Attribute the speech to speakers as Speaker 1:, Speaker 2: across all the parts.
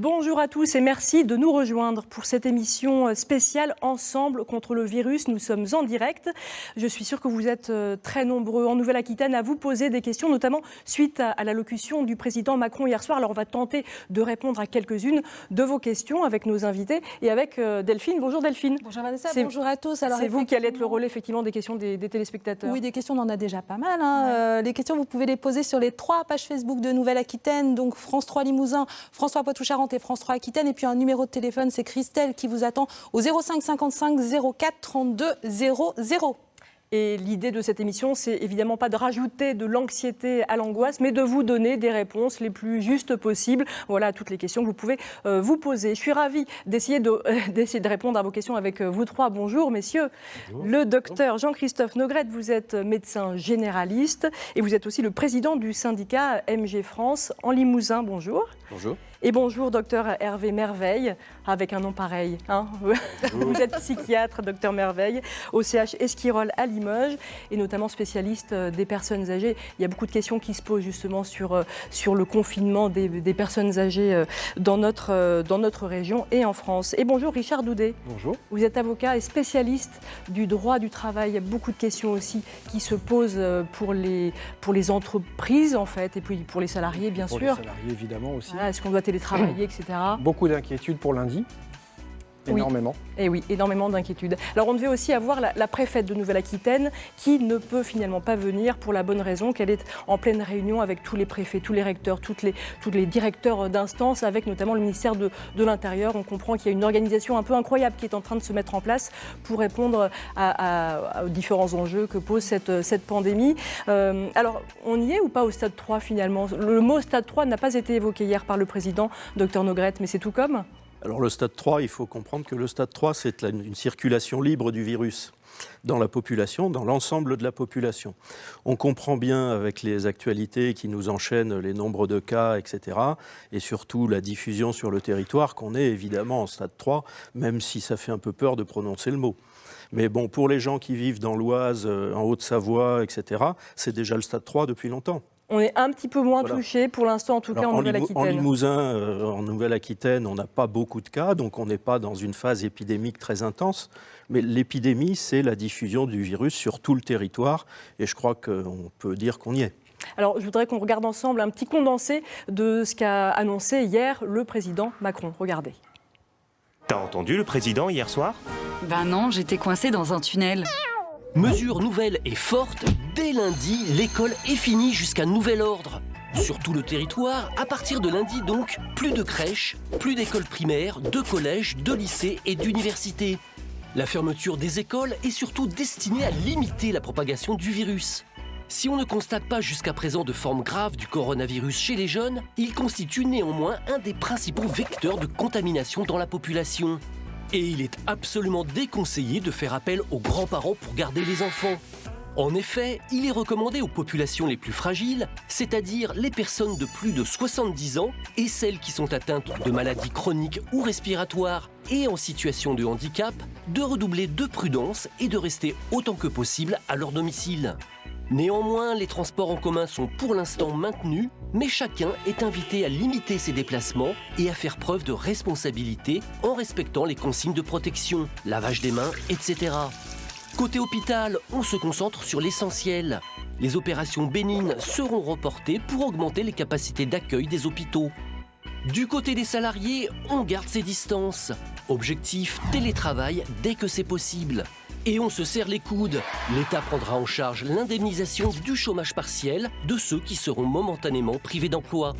Speaker 1: Bonjour à tous et merci de nous rejoindre pour cette émission spéciale Ensemble contre le virus. Nous sommes en direct. Je suis sûre que vous êtes très nombreux en Nouvelle-Aquitaine à vous poser des questions, notamment suite à l'allocution du président Macron hier soir. Alors on va tenter de répondre à quelques-unes de vos questions avec nos invités et avec Delphine. Bonjour Delphine.
Speaker 2: Bonjour Vanessa, bonjour à tous.
Speaker 1: C'est vous qui allez être le relais effectivement des questions des téléspectateurs.
Speaker 2: Oui, des questions on en a déjà pas mal. Ouais. Les questions vous pouvez les poser sur les 3 pages Facebook de Nouvelle-Aquitaine, donc France 3 Limousin, France 3 Poitou-Charentes et France 3 Aquitaine. Et puis un numéro de téléphone, c'est Christelle qui vous attend au 05 55 04 32 00.
Speaker 1: Et l'idée de cette émission, c'est évidemment pas de rajouter de l'anxiété à l'angoisse, mais de vous donner des réponses les plus justes possibles. Voilà toutes les questions que vous pouvez vous poser. Je suis ravie d'essayer de répondre à vos questions avec vous trois. Bonjour messieurs. Bonjour. Le docteur Jean-Christophe Nogrette, vous êtes médecin généraliste et vous êtes aussi le président du syndicat MG France en Limousin. Bonjour.
Speaker 3: Bonjour.
Speaker 1: Et bonjour, docteur Hervé Merveille, avec un nom pareil. Hein. Vous êtes psychiatre, docteur Merveille, au CH Esquirol à Limoges, et notamment spécialiste des personnes âgées. Il y a beaucoup de questions qui se posent justement sur le confinement des personnes âgées dans notre région et en France. Et bonjour, Richard Doudet.
Speaker 3: Bonjour.
Speaker 1: Vous êtes avocat et spécialiste du droit du travail. Il y a beaucoup de questions aussi qui se posent pour les entreprises, en fait, et puis pour les salariés, bien sûr.
Speaker 3: Pour les salariés, évidemment, aussi.
Speaker 1: Voilà, est-ce qu'on doit télétravailler, etc.
Speaker 3: Beaucoup d'inquiétudes pour lundi. Énormément.
Speaker 1: Oui. Et oui, énormément d'inquiétudes. Alors on devait aussi avoir la préfète de Nouvelle-Aquitaine qui ne peut finalement pas venir pour la bonne raison qu'elle est en pleine réunion avec tous les préfets, tous les recteurs, tous les directeurs d'instances, avec notamment le ministère de l'Intérieur. On comprend qu'il y a une organisation un peu incroyable qui est en train de se mettre en place pour répondre aux différents enjeux que pose cette pandémie. Alors on y est ou pas au stade 3 finalement? Le mot stade 3 n'a pas été évoqué hier par le président, Dr Nogrette, mais c'est tout comme?
Speaker 4: Alors le stade 3, il faut comprendre que le stade 3, c'est une circulation libre du virus dans la population, dans l'ensemble de la population. On comprend bien avec les actualités qui nous enchaînent, les nombres de cas, etc., et surtout la diffusion sur le territoire, qu'on est évidemment en stade 3, même si ça fait un peu peur de prononcer le mot. Mais bon, pour les gens qui vivent dans l'Oise, en Haute-Savoie, etc., c'est déjà le stade 3 depuis longtemps.
Speaker 1: On est un petit peu moins touché pour l'instant, en tout cas en Nouvelle-Aquitaine.
Speaker 4: En Limousin, en Nouvelle-Aquitaine, on n'a pas beaucoup de cas, donc on n'est pas dans une phase épidémique très intense. Mais l'épidémie, c'est la diffusion du virus sur tout le territoire, et je crois qu'on peut dire qu'on y est.
Speaker 1: Alors, je voudrais qu'on regarde ensemble un petit condensé de ce qu'a annoncé hier le président Macron. Regardez.
Speaker 5: T'as entendu le président hier soir ?
Speaker 6: Ben non, j'étais coincée dans un tunnel.
Speaker 7: Mesure nouvelle et forte, dès lundi, l'école est finie jusqu'à nouvel ordre. Sur tout le territoire, à partir de lundi donc, plus de crèches, plus d'écoles primaires, de collèges, de lycées et d'universités. La fermeture des écoles est surtout destinée à limiter la propagation du virus. Si on ne constate pas jusqu'à présent de forme grave du coronavirus chez les jeunes, il constitue néanmoins un des principaux vecteurs de contamination dans la population. Et il est absolument déconseillé de faire appel aux grands-parents pour garder les enfants. En effet, il est recommandé aux populations les plus fragiles, c'est-à-dire les personnes de plus de 70 ans et celles qui sont atteintes de maladies chroniques ou respiratoires et en situation de handicap, de redoubler de prudence et de rester autant que possible à leur domicile. Néanmoins, les transports en commun sont pour l'instant maintenus, mais chacun est invité à limiter ses déplacements et à faire preuve de responsabilité en respectant les consignes de protection, lavage des mains, etc. Côté hôpital, on se concentre sur l'essentiel. Les opérations bénignes seront reportées pour augmenter les capacités d'accueil des hôpitaux. Du côté des salariés, on garde ses distances. Objectif, télétravail dès que c'est possible. Et on se serre les coudes. L'État prendra en charge l'indemnisation du chômage partiel de ceux qui seront momentanément privés d'emploi.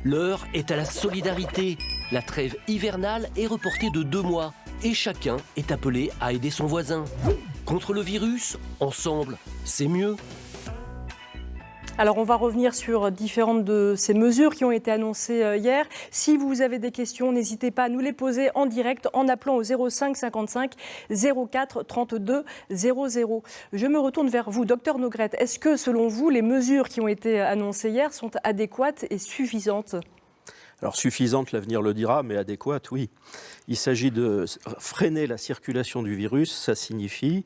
Speaker 7: L'heure est à la solidarité. La trêve hivernale est reportée de 2 mois et chacun est appelé à aider son voisin. Contre le virus, ensemble, c'est mieux.
Speaker 1: Alors on va revenir sur différentes de ces mesures qui ont été annoncées hier. Si vous avez des questions, n'hésitez pas à nous les poser en direct en appelant au 05 55 04 32 00. Je me retourne vers vous, docteur Nogrette. Est-ce que selon vous, les mesures qui ont été annoncées hier sont adéquates et suffisantes ?
Speaker 4: Alors suffisante, l'avenir le dira, mais adéquate, oui. Il s'agit de freiner la circulation du virus. Ça signifie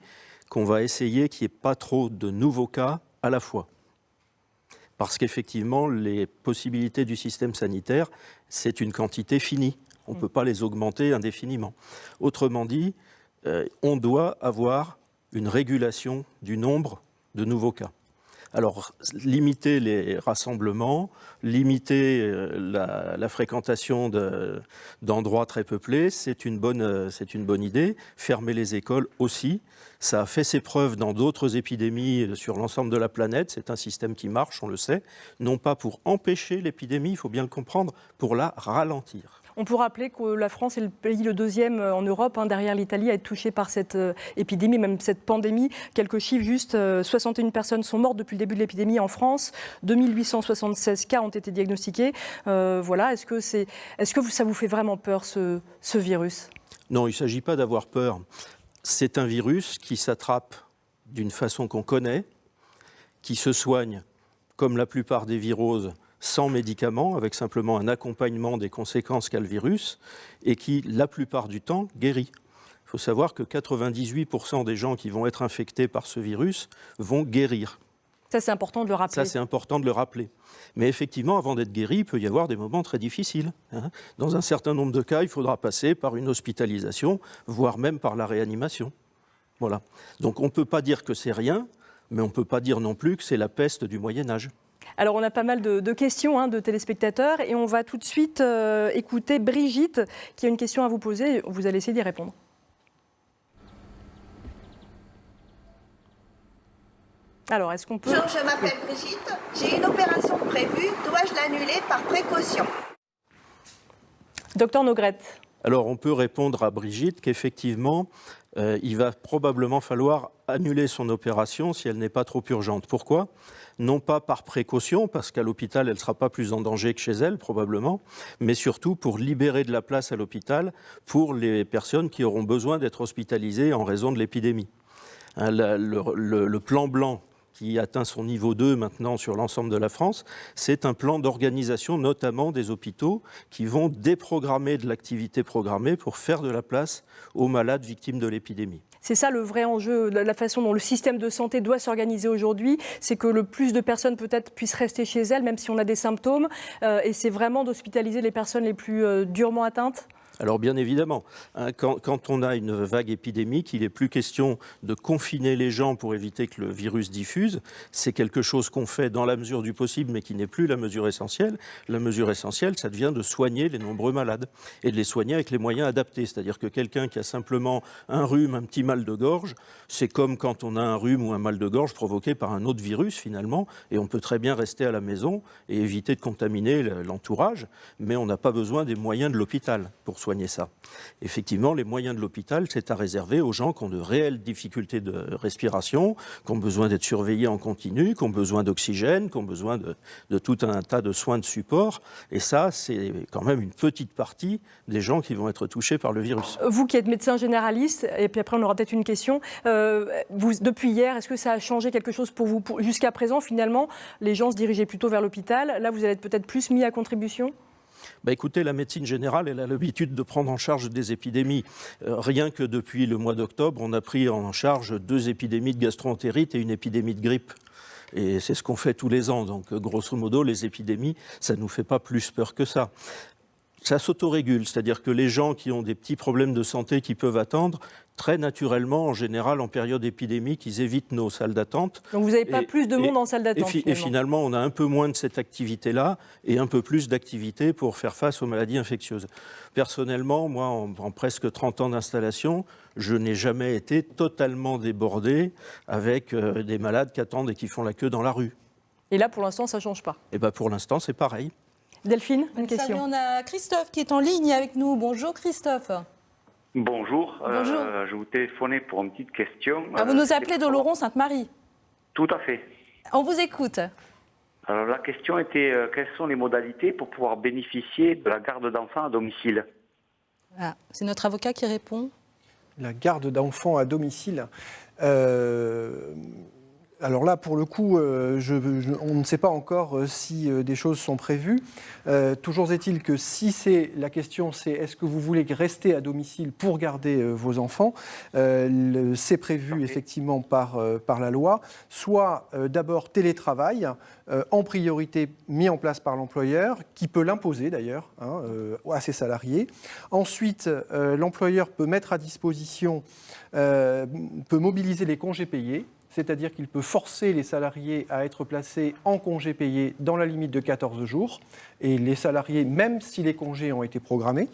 Speaker 4: qu'on va essayer qu'il n'y ait pas trop de nouveaux cas à la fois. Parce qu'effectivement, les possibilités du système sanitaire, c'est une quantité finie. On ne peut pas les augmenter indéfiniment. Autrement dit, on doit avoir une régulation du nombre de nouveaux cas. Alors, limiter les rassemblements, limiter la fréquentation d'endroits très peuplés, c'est une bonne idée. Fermer les écoles aussi. Ça a fait ses preuves dans d'autres épidémies sur l'ensemble de la planète. C'est un système qui marche, on le sait. Non pas pour empêcher l'épidémie, il faut bien le comprendre, pour la ralentir.
Speaker 1: On peut rappeler que la France est le pays le deuxième en Europe, derrière l'Italie, à être touché par cette épidémie, même cette pandémie. Quelques chiffres juste, 61 personnes sont mortes depuis le début de l'épidémie en France, 2876 cas ont été diagnostiqués. Voilà, est-ce que ça vous fait vraiment peur, ce virus ?
Speaker 4: Non, il ne s'agit pas d'avoir peur. C'est un virus qui s'attrape d'une façon qu'on connaît, qui se soigne, comme la plupart des viroses, sans médicaments, avec simplement un accompagnement des conséquences qu'a le virus, et qui, la plupart du temps, guérit. Il faut savoir que 98% des gens qui vont être infectés par ce virus vont guérir.
Speaker 1: Ça, c'est important de le rappeler.
Speaker 4: Ça, c'est important de le rappeler. Mais effectivement, avant d'être guéri, il peut y avoir des moments très difficiles. Dans un certain nombre de cas, il faudra passer par une hospitalisation, voire même par la réanimation. Voilà. Donc on ne peut pas dire que c'est rien, mais on ne peut pas dire non plus que c'est la peste du Moyen-Âge.
Speaker 1: Alors, on a pas mal de questions de téléspectateurs et on va tout de suite écouter Brigitte qui a une question à vous poser. Vous allez essayer d'y répondre. Alors, est-ce qu'on peut...
Speaker 8: Bonjour, je m'appelle Brigitte. J'ai une opération prévue. Dois-je l'annuler par précaution ?
Speaker 1: Docteur Nogrette.
Speaker 4: Alors, on peut répondre à Brigitte qu'effectivement, il va probablement falloir annuler son opération si elle n'est pas trop urgente. Pourquoi ? Non pas par précaution, parce qu'à l'hôpital, elle ne sera pas plus en danger que chez elle, probablement, mais surtout pour libérer de la place à l'hôpital pour les personnes qui auront besoin d'être hospitalisées en raison de l'épidémie. Le plan blanc qui atteint son niveau 2 maintenant sur l'ensemble de la France, c'est un plan d'organisation notamment des hôpitaux qui vont déprogrammer de l'activité programmée pour faire de la place aux malades victimes de l'épidémie.
Speaker 1: C'est ça le vrai enjeu, la façon dont le système de santé doit s'organiser aujourd'hui, c'est que le plus de personnes peut-être puissent rester chez elles, même si on a des symptômes, et c'est vraiment d'hospitaliser les personnes les plus durement atteintes ?
Speaker 4: Alors bien évidemment, quand on a une vague épidémique, il n'est plus question de confiner les gens pour éviter que le virus diffuse. C'est quelque chose qu'on fait dans la mesure du possible, mais qui n'est plus la mesure essentielle. La mesure essentielle, ça devient de soigner les nombreux malades et de les soigner avec les moyens adaptés. C'est-à-dire que quelqu'un qui a simplement un rhume, un petit mal de gorge, c'est comme quand on a un rhume ou un mal de gorge provoqué par un autre virus finalement, et on peut très bien rester à la maison et éviter de contaminer l'entourage, mais on n'a pas besoin des moyens de l'hôpital pour soigner ça. Effectivement, les moyens de l'hôpital, c'est à réserver aux gens qui ont de réelles difficultés de respiration, qui ont besoin d'être surveillés en continu, qui ont besoin d'oxygène, qui ont besoin de tout un tas de soins de support. Et ça, c'est quand même une petite partie des gens qui vont être touchés par le virus.
Speaker 1: Vous qui êtes médecin généraliste, et puis après on aura peut-être une question, depuis hier, est-ce que ça a changé quelque chose pour vous ? Jusqu'à présent, finalement, les gens se dirigeaient plutôt vers l'hôpital. Là, vous allez être peut-être plus mis à contribution ?
Speaker 4: Écoutez, la médecine générale, elle a l'habitude de prendre en charge des épidémies. Rien que depuis le mois d'octobre, on a pris en charge 2 épidémies de gastro-entérite et une épidémie de grippe. Et c'est ce qu'on fait tous les ans. Donc, grosso modo, les épidémies, ça ne nous fait pas plus peur que ça. Ça s'autorégule, c'est-à-dire que les gens qui ont des petits problèmes de santé qui peuvent attendre, très naturellement, en général, en période épidémique, ils évitent nos salles d'attente.
Speaker 1: Donc vous n'avez pas plus de monde en salle d'attente
Speaker 4: Et finalement, on a un peu moins de cette activité-là et un peu plus d'activité pour faire face aux maladies infectieuses. Personnellement, moi, en presque 30 ans d'installation, je n'ai jamais été totalement débordé avec des malades qui attendent et qui font la queue dans la rue.
Speaker 1: Et là, pour l'instant, ça ne change pas ?
Speaker 4: Et pour l'instant, c'est pareil.
Speaker 1: Delphine, une question.
Speaker 2: On a Christophe qui est en ligne avec nous. Bonjour Christophe.
Speaker 9: Bonjour.
Speaker 2: Bonjour.
Speaker 9: Je vous téléphonais pour une petite question.
Speaker 2: Vous nous appelez d'Oloron-Sainte-Marie.
Speaker 9: Tout à fait.
Speaker 2: On vous écoute.
Speaker 9: Alors la question était quelles sont les modalités pour pouvoir bénéficier de la garde d'enfants à domicile ?
Speaker 2: C'est notre avocat qui répond.
Speaker 3: La garde d'enfants à domicile. Alors là, pour le coup, on ne sait pas encore si des choses sont prévues. Toujours est-il que si la question c'est est-ce que vous voulez rester à domicile pour garder vos enfants, c'est prévu effectivement par la loi. Soit d'abord télétravail, en priorité mis en place par l'employeur, qui peut l'imposer d'ailleurs à ses salariés. Ensuite, l'employeur peut mettre à disposition, peut mobiliser les congés payés. C'est-à-dire qu'il peut forcer les salariés à être placés en congés payés dans la limite de 14 jours, et les salariés, même si les congés ont été programmés.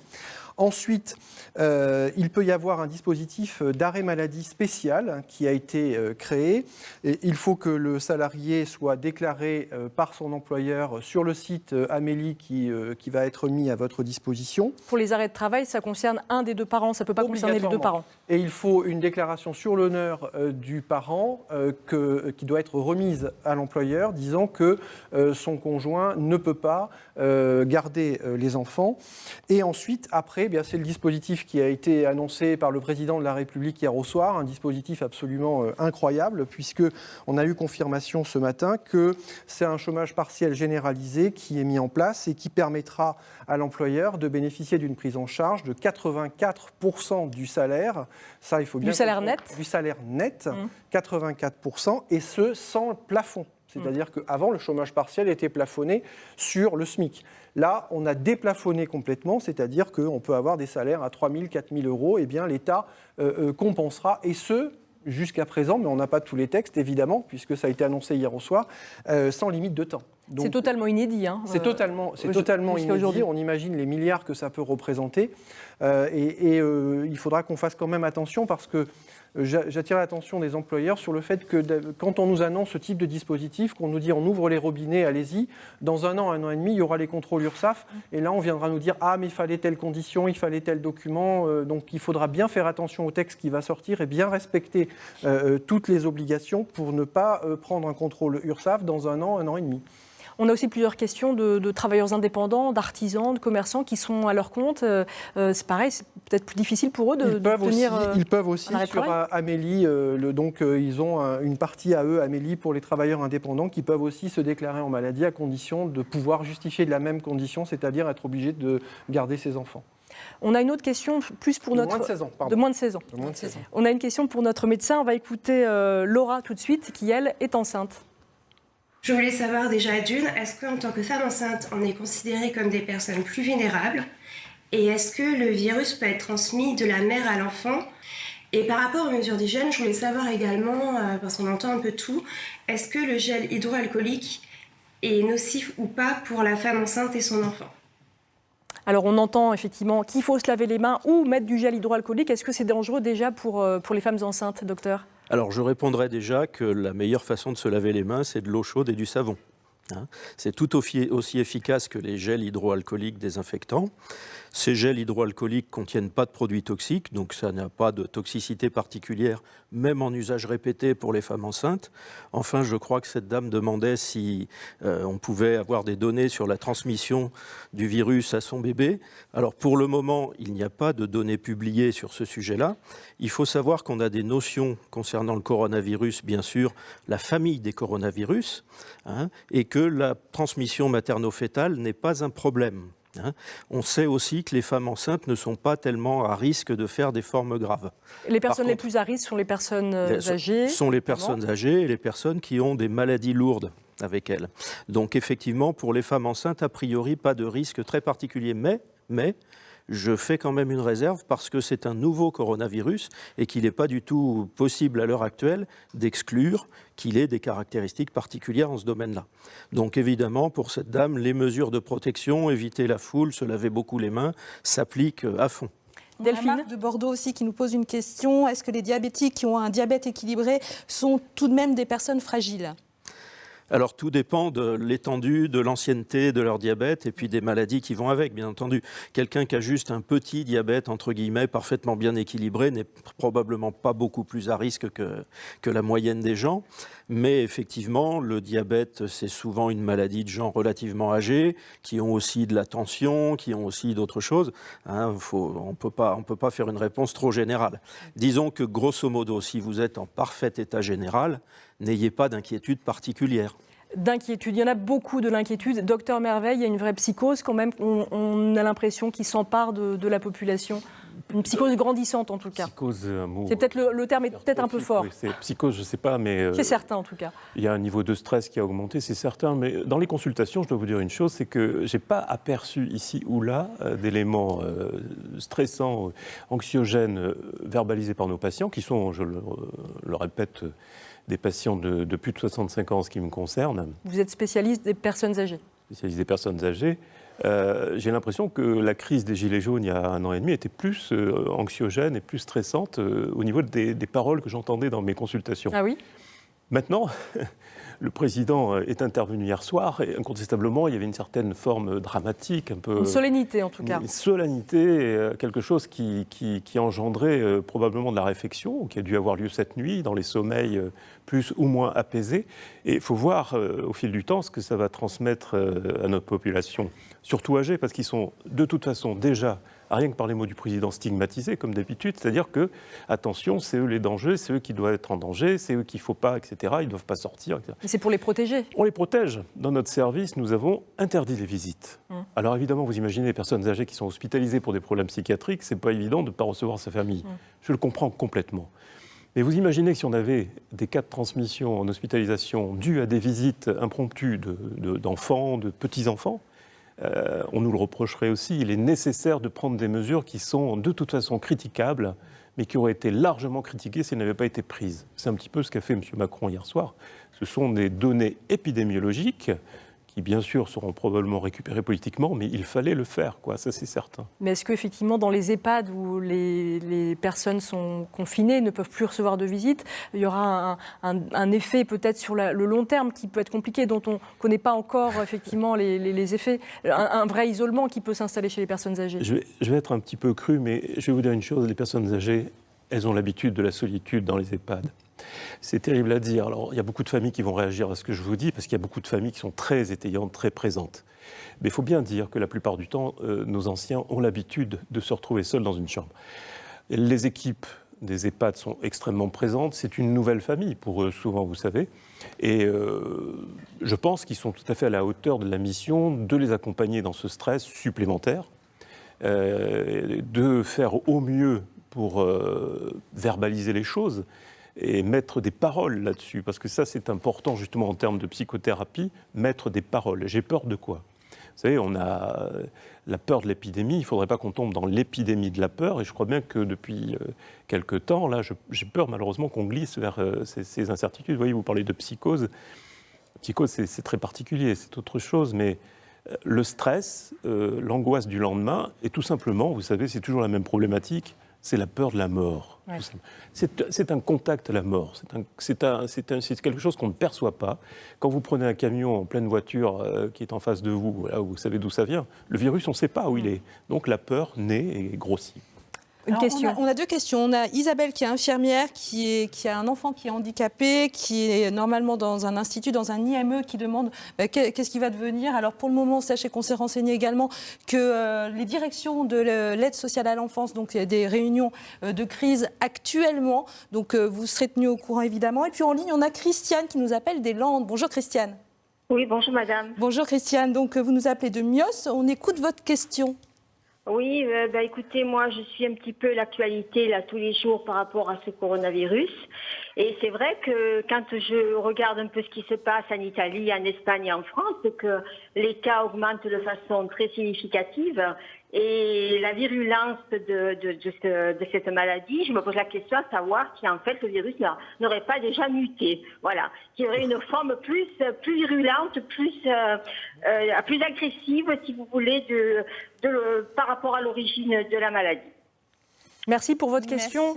Speaker 3: Ensuite, il peut y avoir un dispositif d'arrêt maladie spécial qui a été créé. Et il faut que le salarié soit déclaré par son employeur sur le site Amélie qui va être mis à votre disposition.
Speaker 1: Pour les arrêts de travail, ça concerne un des deux parents, ça ne peut pas concerner les deux parents.
Speaker 3: Et il faut une déclaration sur l'honneur du parent qui doit être remise à l'employeur disant que son conjoint ne peut pas garder les enfants. Et ensuite, après, c'est le dispositif qui a été annoncé par le président de la République hier au soir, un dispositif absolument incroyable, puisqu'on a eu confirmation ce matin que c'est un chômage partiel généralisé qui est mis en place et qui permettra à l'employeur de bénéficier d'une prise en charge de 84% du salaire. Ça, il faut bien
Speaker 1: du salaire net.
Speaker 3: Du salaire net, 84%, et ce, sans plafond. C'est-à-dire qu'avant, le chômage partiel était plafonné sur le SMIC. Là, on a déplafonné complètement, c'est-à-dire qu'on peut avoir des salaires à 3 000, 4 000 euros. Eh bien, l'État compensera, et ce, jusqu'à présent, mais on n'a pas tous les textes, évidemment, puisque ça a été annoncé hier au soir, sans limite de temps.
Speaker 1: Donc, c'est totalement inédit.
Speaker 3: C'est totalement inédit. On imagine les milliards que ça peut représenter. Il faudra qu'on fasse quand même attention parce que j'attire l'attention des employeurs sur le fait que quand on nous annonce ce type de dispositif, qu'on nous dit on ouvre les robinets, allez-y, dans un an et demi, il y aura les contrôles URSSAF. Et là, on viendra nous dire « Ah, mais il fallait telle condition, il fallait tel document. » Donc, il faudra bien faire attention au texte qui va sortir et bien respecter toutes les obligations pour ne pas prendre un contrôle URSSAF dans un an et demi.
Speaker 1: On a aussi plusieurs questions de travailleurs indépendants, d'artisans, de commerçants qui sont à leur compte. C'est pareil, c'est peut-être plus difficile pour eux de tenir.
Speaker 3: Ils peuvent aussi sur Amélie, ils ont une partie à eux, Amélie, pour les travailleurs indépendants, qui peuvent aussi se déclarer en maladie à condition de pouvoir justifier de la même condition, c'est-à-dire être obligé de garder ses enfants.
Speaker 1: On a une autre question, plus pour notre...
Speaker 3: Moins de 16 ans, pardon.
Speaker 1: De moins de 16 ans. On a une question pour notre médecin. On va écouter Laura tout de suite, qui, elle, est enceinte.
Speaker 10: Je voulais savoir déjà d'une, est-ce qu'en tant que femme enceinte, on est considéré comme des personnes plus vulnérables? Et est-ce que le virus peut être transmis de la mère à l'enfant? Et par rapport aux mesures d'hygiène, je voulais savoir également, parce qu'on entend un peu tout, est-ce que le gel hydroalcoolique est nocif ou pas pour la femme enceinte et son enfant?
Speaker 1: Alors on entend effectivement qu'il faut se laver les mains ou mettre du gel hydroalcoolique. Est-ce que c'est dangereux déjà pour les femmes enceintes, docteur ?
Speaker 4: Alors je répondrai déjà que la meilleure façon de se laver les mains, c'est de l'eau chaude et du savon. C'est tout aussi efficace que les gels hydroalcooliques désinfectants. Ces gels hydroalcooliques ne contiennent pas de produits toxiques, donc ça n'a pas de toxicité particulière, même en usage répété pour les femmes enceintes. Enfin, je crois que cette dame demandait si on pouvait avoir des données sur la transmission du virus à son bébé. Alors pour le moment, il n'y a pas de données publiées sur ce sujet-là. Il faut savoir qu'on a des notions concernant le coronavirus, bien sûr, la famille des coronavirus, et que la transmission materno-fétale n'est pas un problème. On sait aussi que les femmes enceintes ne sont pas tellement à risque de faire des formes graves.
Speaker 1: Les personnes les plus à risque sont les personnes âgées.
Speaker 4: Sont les personnes âgées et les personnes qui ont des maladies lourdes avec elles. Donc effectivement, pour les femmes enceintes, a priori, pas de risque très particulier. Mais je fais quand même une réserve parce que c'est un nouveau coronavirus et qu'il n'est pas du tout possible à l'heure actuelle d'exclure qu'il ait des caractéristiques particulières en ce domaine-là. Donc évidemment, pour cette dame, les mesures de protection, éviter la foule, se laver beaucoup les mains, s'appliquent à fond.
Speaker 2: Delphine Marc de Bordeaux aussi qui nous pose une question. Est-ce que les diabétiques qui ont un diabète équilibré sont tout de même des personnes fragiles ?
Speaker 4: Alors tout dépend de l'étendue, de l'ancienneté de leur diabète et puis des maladies qui vont avec, bien entendu. Quelqu'un qui a juste un petit diabète, entre guillemets, parfaitement bien équilibré, n'est probablement pas beaucoup plus à risque que la moyenne des gens. Mais effectivement, le diabète, c'est souvent une maladie de gens relativement âgés, qui ont aussi de la tension, qui ont aussi d'autres choses. On peut pas faire une réponse trop générale. Disons que grosso modo, si vous êtes en parfait état général, n'ayez pas d'inquiétude particulière.
Speaker 1: D'inquiétude, il y en a beaucoup de l'inquiétude. Docteur Merveille, il y a une vraie psychose quand même, on a l'impression qu'il s'empare de la population. Une psychose grandissante en tout cas.
Speaker 11: Psychose, un mot.
Speaker 1: C'est peut-être le terme est peut-être un peu fort.
Speaker 11: Oui, c'est psychose, je ne sais pas, mais.
Speaker 1: C'est certain en tout cas.
Speaker 11: Il y a un niveau de stress qui a augmenté, c'est certain. Mais dans les consultations, je dois vous dire une chose, c'est que je n'ai pas aperçu ici ou là d'éléments stressants, anxiogènes, verbalisés par nos patients, qui sont, je le répète, des patients de plus de 65 ans en ce qui me concerne.
Speaker 1: Vous êtes spécialiste des personnes âgées.
Speaker 11: Spécialiste des personnes âgées. J'ai l'impression que la crise des Gilets jaunes, il y a 1 an et demi, était plus anxiogène et plus stressante au niveau des paroles que j'entendais dans mes consultations.
Speaker 1: Ah oui ?
Speaker 11: Maintenant, le président est intervenu hier soir et incontestablement, il y avait une certaine forme dramatique, un peu...
Speaker 1: Une solennité en tout cas.
Speaker 11: Une solennité, quelque chose qui engendrait probablement de la réflexion, qui a dû avoir lieu cette nuit, dans les sommeils plus ou moins apaisés. Et il faut voir au fil du temps ce que ça va transmettre à notre population, surtout âgée, parce qu'ils sont de toute façon déjà, rien que par les mots du président, stigmatisés comme d'habitude. C'est-à-dire que, attention, c'est eux les dangers, c'est eux qui doivent être en danger, c'est eux qu'il ne faut pas, etc. Ils ne doivent pas sortir, etc.
Speaker 1: Mais c'est pour les protéger.
Speaker 11: On les protège. Dans notre service, nous avons interdit les visites. Alors évidemment, vous imaginez les personnes âgées qui sont hospitalisées pour des problèmes psychiatriques, c'est pas évident de ne pas recevoir sa famille. Je le comprends complètement. Mais vous imaginez que si on avait des cas de transmission en hospitalisation dus à des visites impromptues d'enfants, de petits-enfants, on nous le reprocherait aussi. Il est nécessaire de prendre des mesures qui sont de toute façon critiquables, mais qui auraient été largement critiquées si elles n'avaient pas été prises. C'est un petit peu ce qu'a fait M. Macron hier soir. Ce sont des données épidémiologiques qui, bien sûr, seront probablement récupérées politiquement, mais il fallait le faire, quoi. Ça c'est certain.
Speaker 1: Mais est-ce qu'effectivement, dans les EHPAD où les personnes sont confinées, ne peuvent plus recevoir de visites, il y aura un effet peut-être sur le long terme qui peut être compliqué, dont on ne connaît pas encore effectivement les effets, un vrai isolement qui peut s'installer chez les personnes âgées?
Speaker 11: Je vais être un petit peu cru, mais je vais vous dire une chose, les personnes âgées, elles ont l'habitude de la solitude dans les EHPAD. C'est terrible à dire. Alors, il y a beaucoup de familles qui vont réagir à ce que je vous dis, parce qu'il y a beaucoup de familles qui sont très étayantes, très présentes. Mais il faut bien dire que la plupart du temps, nos anciens ont l'habitude de se retrouver seuls dans une chambre. Les équipes des EHPAD sont extrêmement présentes. C'est une nouvelle famille pour eux, souvent, vous savez. Et je pense qu'ils sont tout à fait à la hauteur de la mission de les accompagner dans ce stress supplémentaire, de faire au mieux pour verbaliser les choses et mettre des paroles là-dessus, parce que ça c'est important justement en termes de psychothérapie, mettre des paroles. J'ai peur de quoi ? Vous savez, on a la peur de l'épidémie, il ne faudrait pas qu'on tombe dans l'épidémie de la peur, et je crois bien que depuis quelque temps, là, j'ai peur malheureusement qu'on glisse vers ces incertitudes. Vous voyez, vous parlez de psychose. Psychose, c'est très particulier, c'est autre chose, mais le stress, l'angoisse du lendemain, et tout simplement, vous savez, c'est toujours la même problématique, c'est la peur de la mort. Ouais. C'est un contact à la mort, c'est quelque chose qu'on ne perçoit pas. Quand vous prenez un camion en pleine voiture qui est en face de vous, là, vous savez d'où ça vient, le virus, on ne sait pas où il est. Donc la peur naît et grossit.
Speaker 2: Alors, on a 2 questions. On a Isabelle qui est infirmière, qui a un enfant qui est handicapé, qui est normalement dans un institut, dans un IME, qui demande qu'est-ce qui va devenir. Alors pour le moment, sachez qu'on s'est renseigné également que les directions de l'aide sociale à l'enfance, donc il y a des réunions de crise actuellement, donc vous serez tenus au courant évidemment. Et puis en ligne, on a Christiane qui nous appelle des Landes. Bonjour Christiane.
Speaker 12: Oui, bonjour madame.
Speaker 2: Bonjour Christiane, donc vous nous appelez de Mios, on écoute votre question.
Speaker 12: Oui, écoutez, moi je suis un petit peu l'actualité là tous les jours par rapport à ce coronavirus. Et c'est vrai que quand je regarde un peu ce qui se passe en Italie, en Espagne et en France, que les cas augmentent de façon très significative. Et la virulence de cette maladie, je me pose la question à savoir si en fait le virus n'aurait pas déjà muté. Voilà, qu'il y aurait une forme plus virulente, plus agressive, si vous voulez, par rapport à l'origine de la maladie.
Speaker 1: Merci pour votre question.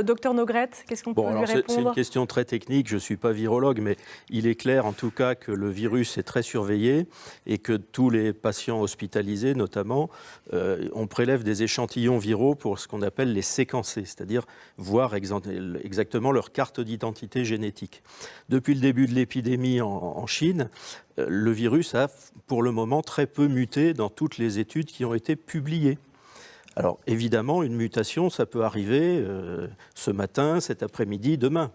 Speaker 1: Docteur Nogrette, qu'est-ce qu'on peut lui répondre ?
Speaker 4: C'est une question très technique, je ne suis pas virologue, mais il est clair en tout cas que le virus est très surveillé et que tous les patients hospitalisés notamment, on prélève des échantillons viraux pour ce qu'on appelle les séquencer, c'est-à-dire voir exactement leur carte d'identité génétique. Depuis le début de l'épidémie en Chine, le virus a pour le moment très peu muté dans toutes les études qui ont été publiées. Alors évidemment, une mutation, ça peut arriver ce matin, cet après-midi, demain.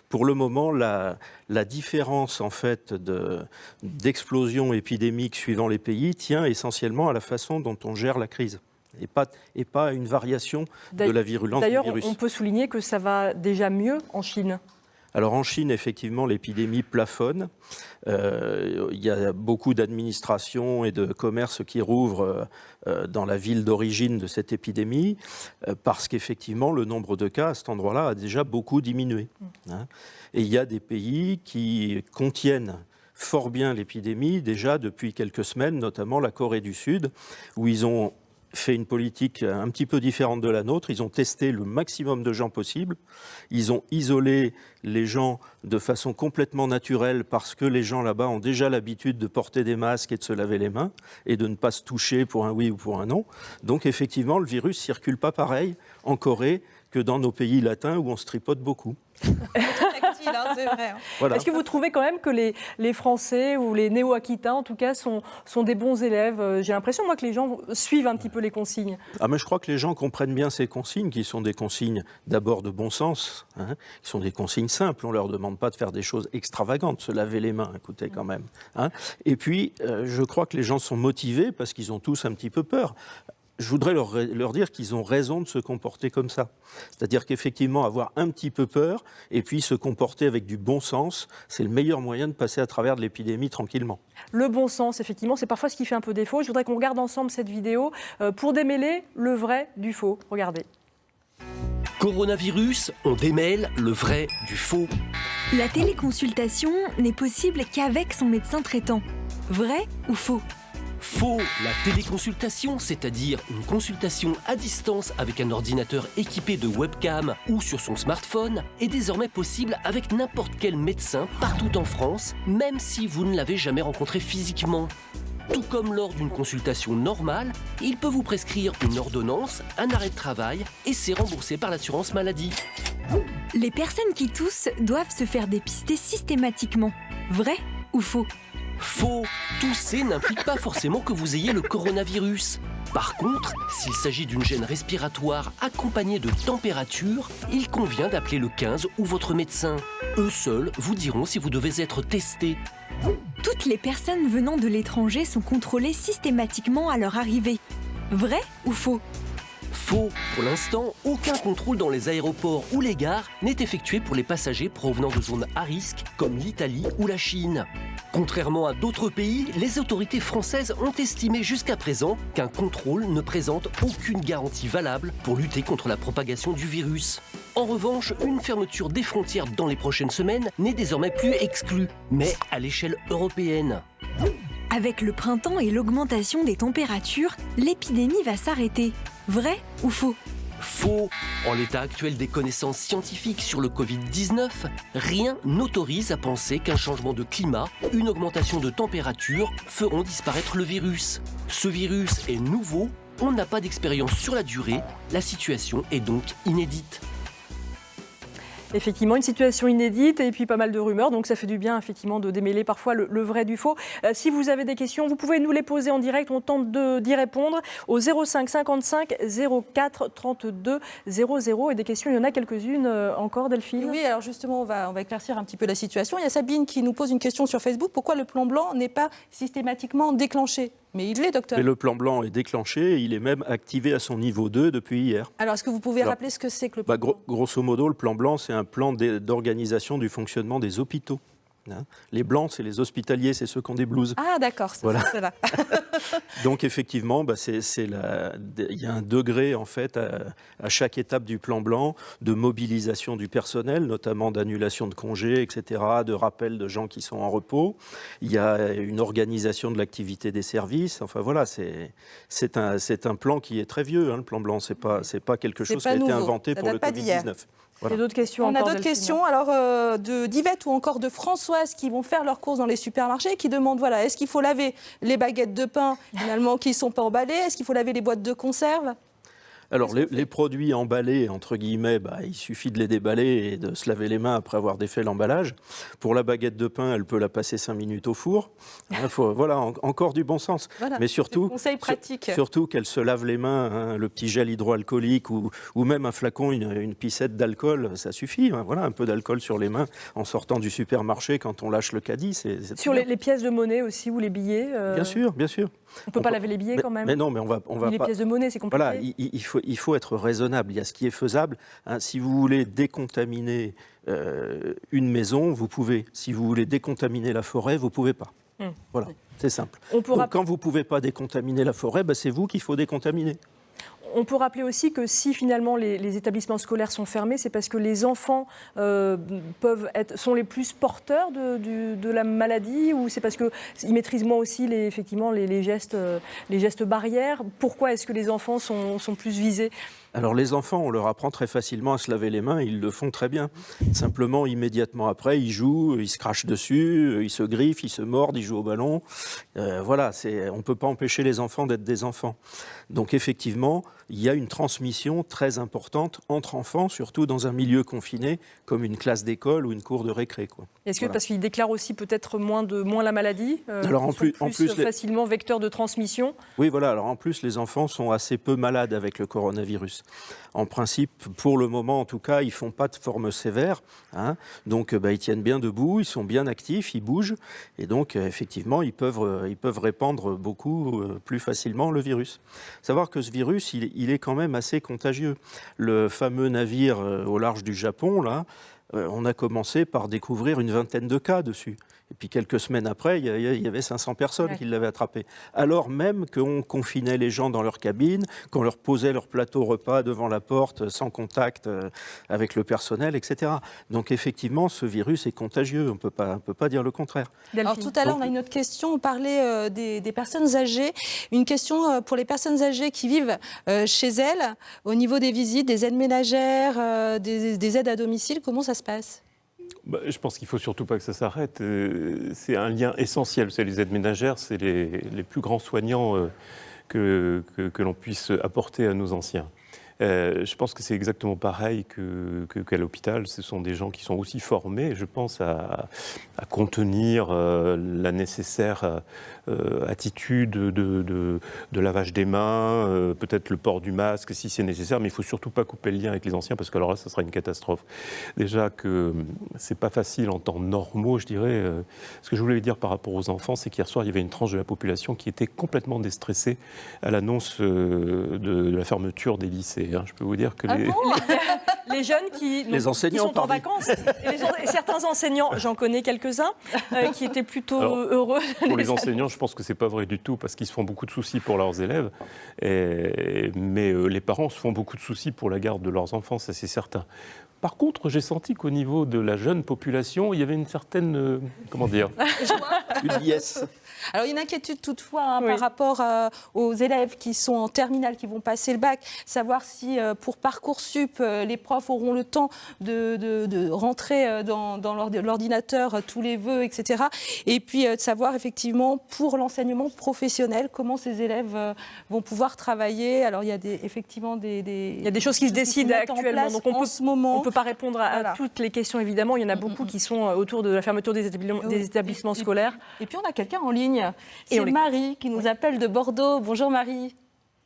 Speaker 4: Pour le moment, la différence en fait d'explosion épidémique suivant les pays tient essentiellement à la façon dont on gère la crise. Et pas à une variation de la virulence du virus.
Speaker 1: D'ailleurs, on peut souligner que ça va déjà mieux en Chine.
Speaker 4: Alors en Chine, effectivement, l'épidémie plafonne. Il y a beaucoup d'administrations et de commerces qui rouvrent dans la ville d'origine de cette épidémie, parce qu'effectivement, le nombre de cas à cet endroit-là a déjà beaucoup diminué. Et il y a des pays qui contiennent fort bien l'épidémie déjà depuis quelques semaines, notamment la Corée du Sud, où ils ont fait une politique un petit peu différente de la nôtre. Ils ont testé le maximum de gens possible. Ils ont isolé les gens de façon complètement naturelle parce que les gens là-bas ont déjà l'habitude de porter des masques et de se laver les mains et de ne pas se toucher pour un oui ou pour un non. Donc effectivement, le virus ne circule pas pareil en Corée que dans nos pays latins où on se tripote beaucoup.
Speaker 2: C'est vrai.
Speaker 4: Voilà.
Speaker 1: Est-ce que vous trouvez quand même que les Français ou les néo-aquitains, en tout cas, sont des bons élèves? J'ai l'impression, moi, que les gens suivent un petit peu les consignes.
Speaker 4: Ah, mais je crois que les gens comprennent bien ces consignes, qui sont des consignes d'abord de bon sens, qui sont des consignes simples. On ne leur demande pas de faire des choses extravagantes, se laver les mains, écoutez quand même. Et puis, je crois que les gens sont motivés parce qu'ils ont tous un petit peu peur. Je voudrais leur dire qu'ils ont raison de se comporter comme ça. C'est-à-dire qu'effectivement, avoir un petit peu peur et puis se comporter avec du bon sens, c'est le meilleur moyen de passer à travers de l'épidémie tranquillement.
Speaker 1: Le bon sens, effectivement, c'est parfois ce qui fait un peu défaut. Je voudrais qu'on regarde ensemble cette vidéo pour démêler le vrai du faux. Regardez.
Speaker 7: Coronavirus, on démêle le vrai du faux.
Speaker 13: La téléconsultation n'est possible qu'avec son médecin traitant. Vrai ou faux ?
Speaker 7: Faux, la téléconsultation, c'est-à-dire une consultation à distance avec un ordinateur équipé de webcam ou sur son smartphone, est désormais possible avec n'importe quel médecin partout en France, même si vous ne l'avez jamais rencontré physiquement. Tout comme lors d'une consultation normale, il peut vous prescrire une ordonnance, un arrêt de travail et c'est remboursé par l'assurance maladie.
Speaker 13: Les personnes qui toussent doivent se faire dépister systématiquement. Vrai ou faux ?
Speaker 7: Faux, tousser n'implique pas forcément que vous ayez le coronavirus. Par contre, s'il s'agit d'une gêne respiratoire accompagnée de température, il convient d'appeler le 15 ou votre médecin. Eux seuls vous diront si vous devez être testé.
Speaker 13: Toutes les personnes venant de l'étranger sont contrôlées systématiquement à leur arrivée. Vrai ou faux ?
Speaker 7: Faux. Pour l'instant, aucun contrôle dans les aéroports ou les gares n'est effectué pour les passagers provenant de zones à risque, comme l'Italie ou la Chine. Contrairement à d'autres pays, les autorités françaises ont estimé jusqu'à présent qu'un contrôle ne présente aucune garantie valable pour lutter contre la propagation du virus. En revanche, une fermeture des frontières dans les prochaines semaines n'est désormais plus exclue, mais à l'échelle européenne.
Speaker 13: Avec le printemps et l'augmentation des températures, l'épidémie va s'arrêter. Vrai ou faux ?
Speaker 7: Faux. En l'état actuel des connaissances scientifiques sur le Covid-19, rien n'autorise à penser qu'un changement de climat, une augmentation de température feront disparaître le virus. Ce virus est nouveau, on n'a pas d'expérience sur la durée, la situation est donc inédite.
Speaker 1: Effectivement, une situation inédite et puis pas mal de rumeurs, donc ça fait du bien effectivement de démêler parfois le vrai du faux. Si vous avez des questions, vous pouvez nous les poser en direct, on tente d'y répondre au 05 55 04 32 00. Et des questions, il y en a quelques-unes encore, Delphine.
Speaker 2: Oui, alors justement, on va éclaircir un petit peu la situation. Il y a Sabine qui nous pose une question sur Facebook. Pourquoi le plan blanc n'est pas systématiquement déclenché ? Mais il l'est, docteur.
Speaker 4: Mais le plan blanc est déclenché et il est même activé à son niveau 2 depuis hier.
Speaker 2: Alors, est-ce que vous pouvez rappeler ce que c'est que le plan blanc ?
Speaker 4: Grosso modo, le plan blanc, c'est un plan d'organisation du fonctionnement des hôpitaux. Les blancs, c'est les hospitaliers, c'est ceux qui ont des blouses.
Speaker 2: Ah, d'accord,
Speaker 4: voilà.
Speaker 2: C'est là.
Speaker 4: Donc, effectivement, il y a un degré, en fait, à chaque étape du plan blanc, de mobilisation du personnel, notamment d'annulation de congés, etc., de rappel de gens qui sont en repos. Il y a une organisation de l'activité des services. Enfin, voilà, c'est un plan qui est très vieux, le plan blanc. C'est pas quelque chose qui a été inventé pour le Covid-19.
Speaker 1: Voilà. Il y a d'autres questions.
Speaker 2: On a d'autres questions, alors d'Yvette ou encore de Françoise qui vont faire leurs courses dans les supermarchés, qui demandent est-ce qu'il faut laver les baguettes de pain finalement qui ne sont pas emballées ? Est-ce qu'il faut laver les boîtes de conserve ?
Speaker 4: Alors, les produits emballés, entre guillemets, il suffit de les déballer et de se laver les mains après avoir défait l'emballage. Pour la baguette de pain, elle peut la passer 5 minutes au four. Voilà, encore du bon sens.
Speaker 2: Voilà,
Speaker 4: mais surtout,
Speaker 2: conseil pratique.
Speaker 4: Surtout qu'elle se lave les mains, le petit gel hydroalcoolique ou même un flacon, une pissette d'alcool, ça suffit. Voilà, un peu d'alcool sur les mains en sortant du supermarché quand on lâche le caddie. C'est
Speaker 1: sur les pièces de monnaie aussi ou les billets.
Speaker 4: Bien sûr, bien sûr.
Speaker 1: On ne peut pas laver les billets quand même.
Speaker 4: Mais non, mais on va
Speaker 1: les
Speaker 4: pas.
Speaker 1: pièces de monnaie, c'est compliqué.
Speaker 4: Voilà, il faut être raisonnable. Il y a ce qui est faisable. Si vous voulez décontaminer une maison, vous pouvez. Si vous voulez décontaminer la forêt, vous ne pouvez pas. Voilà, c'est simple. Donc, quand vous ne pouvez pas décontaminer la forêt, c'est vous qu'il faut décontaminer.
Speaker 1: On peut rappeler aussi que si finalement les établissements scolaires sont fermés, c'est parce que les enfants sont les plus porteurs de la maladie, ou c'est parce qu'ils maîtrisent moins aussi effectivement les gestes barrières. Pourquoi est-ce que les enfants sont plus visés ?
Speaker 4: Alors les enfants, on leur apprend très facilement à se laver les mains, ils le font très bien. Simplement, immédiatement après, ils jouent, ils se crachent dessus, ils se griffent, ils se mordent, ils jouent au ballon. Voilà, on ne peut pas empêcher les enfants d'être des enfants. Donc effectivement, il y a une transmission très importante entre enfants, surtout dans un milieu confiné, comme une classe d'école ou une cour de récré.
Speaker 1: Est-ce que parce qu'ils déclarent aussi peut-être moins la maladie,
Speaker 4: alors en plus
Speaker 1: facilement vecteurs de transmission?
Speaker 4: Oui, voilà. Alors en plus, les enfants sont assez peu malades avec le coronavirus. En principe, pour le moment en tout cas, ils ne font pas de forme sévère. Donc ils tiennent bien debout, ils sont bien actifs, ils bougent. Et donc effectivement, ils peuvent répandre beaucoup plus facilement le virus. Savoir que ce virus, il est quand même assez contagieux. Le fameux navire au large du Japon, là, on a commencé par découvrir une vingtaine de cas dessus. Et puis quelques semaines après, il y avait 500 personnes qui l'avaient attrapé. Alors même qu'on confinait les gens dans leur cabine, qu'on leur posait leur plateau repas devant la porte, sans contact avec le personnel, etc. Donc effectivement, ce virus est contagieux. On ne peut pas dire le contraire.
Speaker 2: Alors tout à l'heure, on a une autre question. On parlait des personnes âgées. Une question pour les personnes âgées qui vivent chez elles, au niveau des visites, des aides ménagères, des aides à domicile. Comment ça se passe ?
Speaker 11: Je pense qu'il ne faut surtout pas que ça s'arrête. C'est un lien essentiel. C'est les aides ménagères, c'est les plus grands soignants que l'on puisse apporter à nos anciens. Je pense que c'est exactement pareil qu'à l'hôpital. Ce sont des gens qui sont aussi formés, je pense, à contenir la nécessaire attitude de lavage des mains, peut-être le port du masque si c'est nécessaire, mais il ne faut surtout pas couper le lien avec les anciens parce que alors là, ça sera une catastrophe. Déjà que ce n'est pas facile en temps normaux, je dirais. Ce que je voulais dire par rapport aux enfants, c'est qu'hier soir, il y avait une tranche de la population qui était complètement déstressée à l'annonce de la fermeture des lycées. Je peux vous dire que
Speaker 1: les jeunes qui sont en vacances, et certains enseignants, j'en connais quelques-uns, qui étaient plutôt heureux.
Speaker 11: Pour les enseignants, je pense que ce n'est pas vrai du tout, parce qu'ils se font beaucoup de soucis pour leurs élèves, mais les parents se font beaucoup de soucis pour la garde de leurs enfants, ça c'est certain. Par contre, j'ai senti qu'au niveau de la jeune population, il y avait une certaine,
Speaker 4: une liesse.
Speaker 2: Alors, il y a une inquiétude toutefois par rapport aux élèves qui sont en terminale, qui vont passer le bac, savoir si pour Parcoursup, les profs auront le temps de rentrer dans l'ordinateur tous les vœux, etc. Et puis de savoir effectivement pour l'enseignement professionnel, comment ces élèves vont pouvoir travailler. Alors, il y a effectivement il
Speaker 1: y a des choses qui se décident actuellement. Donc
Speaker 2: en ce moment.
Speaker 1: On ne peut pas répondre à toutes les questions, évidemment. Il y en a beaucoup qui sont autour de la fermeture des établissements scolaires.
Speaker 2: Et puis, on a quelqu'un en ligne. C'est Marie qui nous appelle de Bordeaux. Bonjour Marie.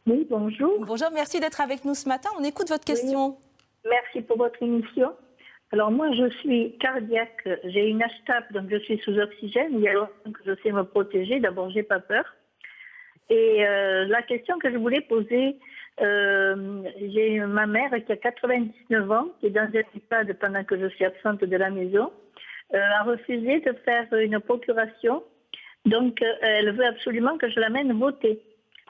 Speaker 14: Oui, bonjour.
Speaker 2: Bonjour, merci d'être avec nous ce matin. On écoute votre question.
Speaker 14: Oui. Merci pour votre émission. Alors moi, je suis cardiaque. J'ai une HTAP, donc je suis sous oxygène. Il y a longtemps que je sais me protéger. D'abord, j'ai pas peur. Et la question que je voulais poser, j'ai ma mère qui a 99 ans, qui est dans un EHPAD pendant que je suis absente de la maison, a refusé de faire une procuration. Donc, elle veut absolument que je l'amène voter.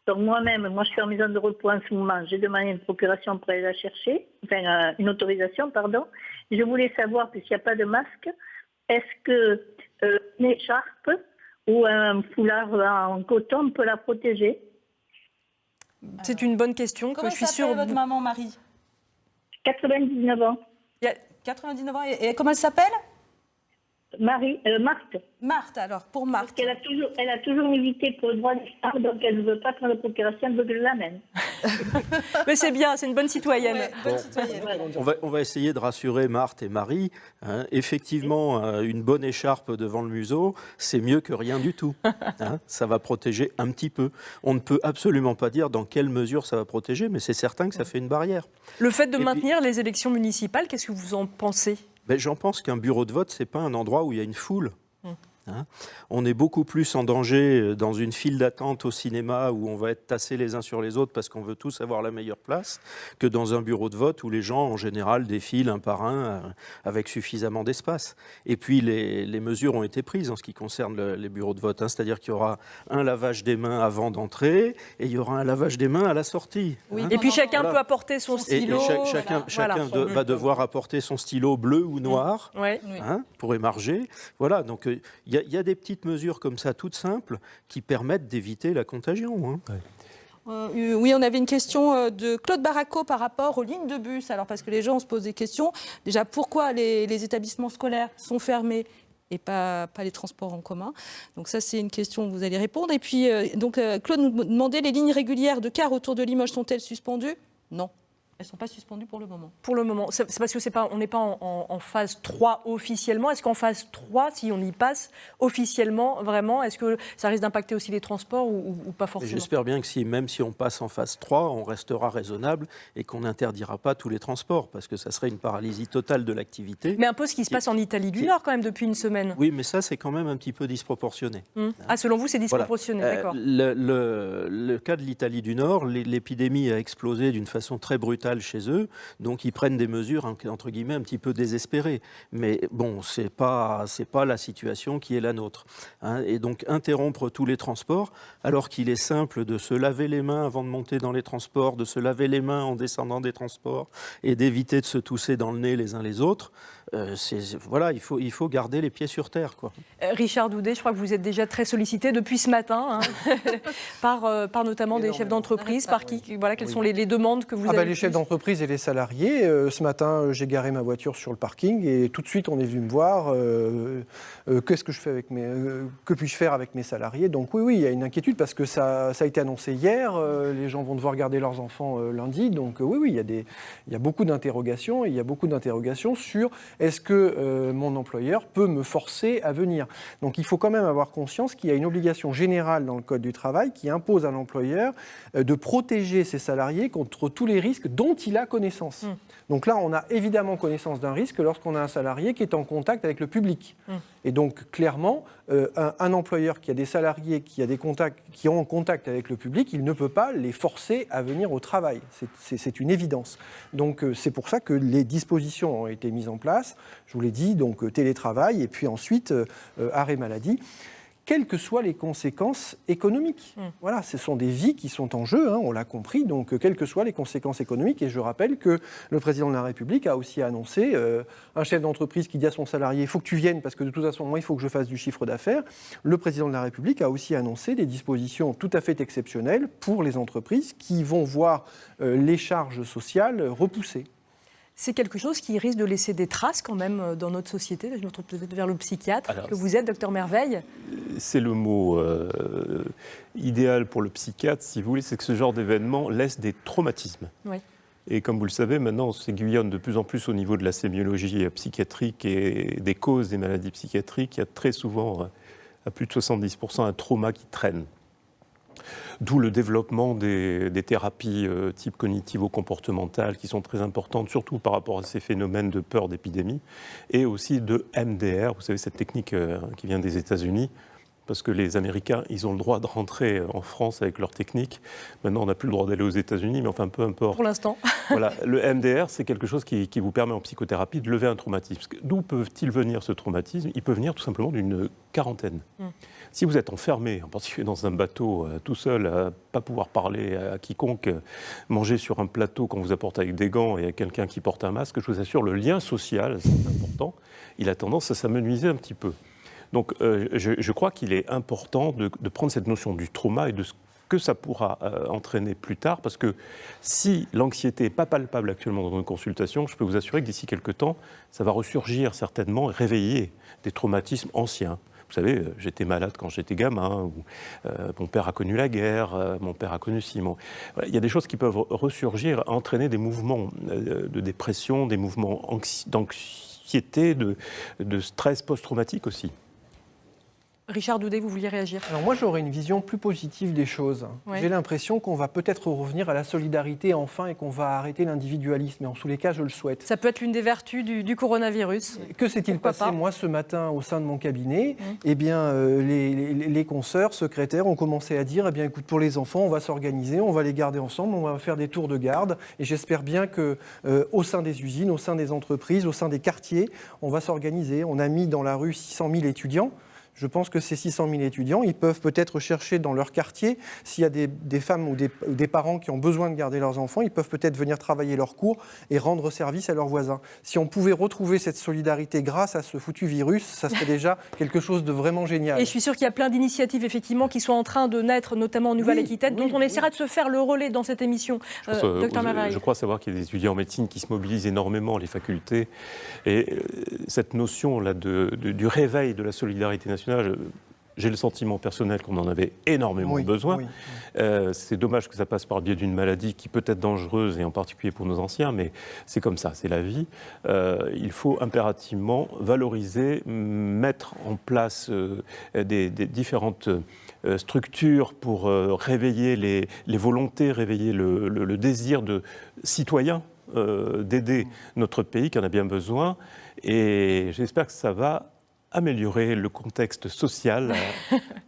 Speaker 14: Donc, moi-même, je suis en maison de repos en ce moment. J'ai demandé une procuration pour aller la chercher, enfin, une autorisation, pardon. Je voulais savoir, puisqu'il n'y a pas de masque, est-ce que une écharpe ou un foulard en coton peut la protéger?
Speaker 1: C'est une bonne question.
Speaker 2: Comment s'appelle votre maman, Marie?
Speaker 14: 99 ans.
Speaker 2: 99 ans. Et comment elle s'appelle?
Speaker 14: Marthe.
Speaker 2: Marthe, alors, pour Marthe.
Speaker 14: Parce elle a toujours milité pour le droit des femmes, donc elle ne veut pas prendre la procuration, elle veut que je l'amène.
Speaker 1: Mais c'est bien, c'est une bonne citoyenne.
Speaker 2: Ouais, bonne citoyenne.
Speaker 4: On va essayer de rassurer Marthe et Marie. Hein. Effectivement, une bonne écharpe devant le museau, c'est mieux que rien du tout. Hein. Ça va protéger un petit peu. On ne peut absolument pas dire dans quelle mesure ça va protéger, mais c'est certain que ça fait une barrière.
Speaker 1: Le fait de maintenir les élections municipales, qu'est-ce que vous en pensez ?
Speaker 4: J'en pense qu'un bureau de vote, ce n'est pas un endroit où il y a une foule. Hein, on est beaucoup plus en danger dans une file d'attente au cinéma où on va être tassés les uns sur les autres parce qu'on veut tous avoir la meilleure place que dans un bureau de vote où les gens en général défilent un par un avec suffisamment d'espace. Et puis les mesures ont été prises en ce qui concerne les bureaux de vote, hein, c'est-à-dire qu'il y aura un lavage des mains avant d'entrer et il y aura un lavage des mains à la sortie.
Speaker 1: Oui. Hein. Et puis chacun peut apporter son stylo.
Speaker 4: Et chacun va devoir apporter son stylo bleu ou noir hein, pour émarger. Voilà, donc il y a des petites mesures comme ça, toutes simples, qui permettent d'éviter la contagion. Hein.
Speaker 2: Oui, on avait une question de Claude Barraco par rapport aux lignes de bus. Alors, parce que les gens se posent des questions. Déjà, pourquoi les établissements scolaires sont fermés et pas les transports en commun? Donc ça, c'est une question que vous allez répondre. Et puis, Claude nous demandait, les lignes régulières de cars autour de Limoges sont-elles suspendues? Non. Elles ne sont pas suspendues pour le moment.
Speaker 1: Pour le moment. C'est parce que on n'est pas en phase 3 officiellement. Est-ce qu'en phase 3, si on y passe officiellement, vraiment, est-ce que ça risque d'impacter aussi les transports ou pas forcément?
Speaker 4: J'espère bien que même si on passe en phase 3, on restera raisonnable et qu'on n'interdira pas tous les transports, parce que ça serait une paralysie totale de l'activité.
Speaker 1: Mais un peu ce qui se passe en Italie du Nord, quand même, depuis une semaine.
Speaker 4: Oui, mais ça, c'est quand même un petit peu disproportionné.
Speaker 1: Ah, selon vous, c'est disproportionné,
Speaker 4: voilà.
Speaker 1: d'accord.
Speaker 4: Le cas de l'Italie du Nord, l'épidémie a explosé d'une façon très brutale chez eux, donc ils prennent des mesures entre guillemets un petit peu désespérées. Mais bon, c'est pas la situation qui est la nôtre. Hein. Et donc interrompre tous les transports, alors qu'il est simple de se laver les mains avant de monter dans les transports, de se laver les mains en descendant des transports et d'éviter de se tousser dans le nez les uns les autres. Voilà, il faut garder les pieds sur terre, quoi.
Speaker 1: Richard Daudet, je crois que vous êtes déjà très sollicité depuis ce matin, hein, par notamment des chefs d'entreprise, quelles sont les demandes que vous avez?
Speaker 3: Les chefs d'entreprise et les salariés. Ce matin, j'ai garé ma voiture sur le parking et tout de suite, on est venu me voir. Qu'est-ce que je fais que puis-je faire avec mes salariés? Donc oui, il y a une inquiétude parce que ça a été annoncé hier. Les gens vont devoir garder leurs enfants lundi. Donc oui, il y a beaucoup d'interrogations. Et il y a beaucoup d'interrogations sur est-ce que mon employeur peut me forcer à venir? Donc il faut quand même avoir conscience qu'il y a une obligation générale dans le Code du travail qui impose à l'employeur de protéger ses salariés contre tous les risques dont il a connaissance. Donc là, on a évidemment connaissance d'un risque lorsqu'on a un salarié qui est en contact avec le public. Et donc clairement, un employeur qui a des salariés qui ont en contact avec le public, il ne peut pas les forcer à venir au travail. C'est une évidence. Donc c'est pour ça que les dispositions ont été mises en place. Je vous l'ai dit, donc télétravail et puis ensuite arrêt maladie. Quelles que soient les conséquences économiques. Voilà, ce sont des vies qui sont en jeu, hein, on l'a compris, donc quelles que soient les conséquences économiques. Et je rappelle que le président de la République a aussi annoncé, un chef d'entreprise qui dit à son salarié « il faut que tu viennes parce que de toute façon, moi, il faut que je fasse du chiffre d'affaires ». Le président de la République a aussi annoncé des dispositions tout à fait exceptionnelles pour les entreprises qui vont voir les charges sociales repoussées.
Speaker 1: C'est quelque chose qui risque de laisser des traces quand même dans notre société. Je me tourne peut-être vers le psychiatre que vous êtes, docteur Merveille.
Speaker 11: C'est le mot idéal pour le psychiatre, si vous voulez, c'est que ce genre d'événement laisse des traumatismes.
Speaker 1: Oui.
Speaker 11: Et comme vous le savez, maintenant, on s'aiguillonne de plus en plus au niveau de la sémiologie psychiatrique et des causes des maladies psychiatriques. Il y a très souvent, à plus de 70%, un trauma qui traîne. D'où le développement des thérapies type cognitivo-comportementales qui sont très importantes, surtout par rapport à ces phénomènes de peur d'épidémie, et aussi de MDR, vous savez, cette technique qui vient des États-Unis, parce que les Américains, ils ont le droit de rentrer en France avec leur technique. Maintenant, on n'a plus le droit d'aller aux États-Unis, mais enfin, peu importe.
Speaker 1: Pour l'instant.
Speaker 11: Voilà, le MDR, c'est quelque chose qui vous permet en psychothérapie de lever un traumatisme. D'où peut-il venir ce traumatisme? Il peut venir tout simplement d'une quarantaine. Si vous êtes enfermé, en particulier dans un bateau, tout seul, à ne pas pouvoir parler à quiconque, manger sur un plateau qu'on vous apporte avec des gants et à quelqu'un qui porte un masque, je vous assure, le lien social, c'est important, il a tendance à s'amenuiser un petit peu. Donc je crois qu'il est important de prendre cette notion du trauma et de ce que ça pourra entraîner plus tard, parce que si l'anxiété n'est pas palpable actuellement dans une consultation, je peux vous assurer que d'ici quelques temps, ça va ressurgir certainement et réveiller des traumatismes anciens. Vous savez, j'étais malade quand j'étais gamin, ou mon père a connu la guerre, mon père a connu Simon. Voilà, il y a des choses qui peuvent ressurgir, entraîner des mouvements de dépression, des mouvements d'anxiété, de stress post-traumatique aussi.
Speaker 1: Richard Doudet, vous vouliez réagir?
Speaker 3: Alors moi, j'aurais une vision plus positive des choses.
Speaker 1: Ouais.
Speaker 3: J'ai l'impression qu'on va peut-être revenir à la solidarité enfin et qu'on va arrêter l'individualisme. Et en tous les cas, je le souhaite.
Speaker 1: Ça peut être l'une des vertus du coronavirus.
Speaker 3: Que s'est-il passé, moi, ce matin, au sein de mon cabinet? Eh bien, les consoeurs, secrétaires ont commencé à dire, eh bien, écoute, pour les enfants, on va s'organiser, on va les garder ensemble, on va faire des tours de garde. Et j'espère bien que, au sein des usines, au sein des entreprises, au sein des quartiers, on va s'organiser. On a mis dans la rue 600 000 étudiants. Je pense que ces 600 000 étudiants, ils peuvent peut-être chercher dans leur quartier, s'il y a des femmes ou des parents qui ont besoin de garder leurs enfants, ils peuvent peut-être venir travailler leurs cours et rendre service à leurs voisins. Si on pouvait retrouver cette solidarité grâce à ce foutu virus, ça serait déjà quelque chose de vraiment génial.
Speaker 1: Et je suis sûre qu'il y a plein d'initiatives, effectivement, qui sont en train de naître, notamment en Nouvelle-Aquitaine, dont on essaiera de se faire le relais dans cette émission. Dr Marveil.
Speaker 11: Je crois savoir qu'il y a des étudiants en médecine qui se mobilisent énormément, les facultés. Et cette notion-là du réveil de la solidarité nationale, j'ai le sentiment personnel qu'on en avait énormément besoin. C'est dommage que ça passe par le biais d'une maladie qui peut être dangereuse, et en particulier pour nos anciens, mais c'est comme ça, c'est la vie. Il faut impérativement valoriser, mettre en place des différentes structures pour réveiller les volontés, réveiller le désir de citoyens d'aider notre pays qui en a bien besoin. Et j'espère que ça va améliorer le contexte social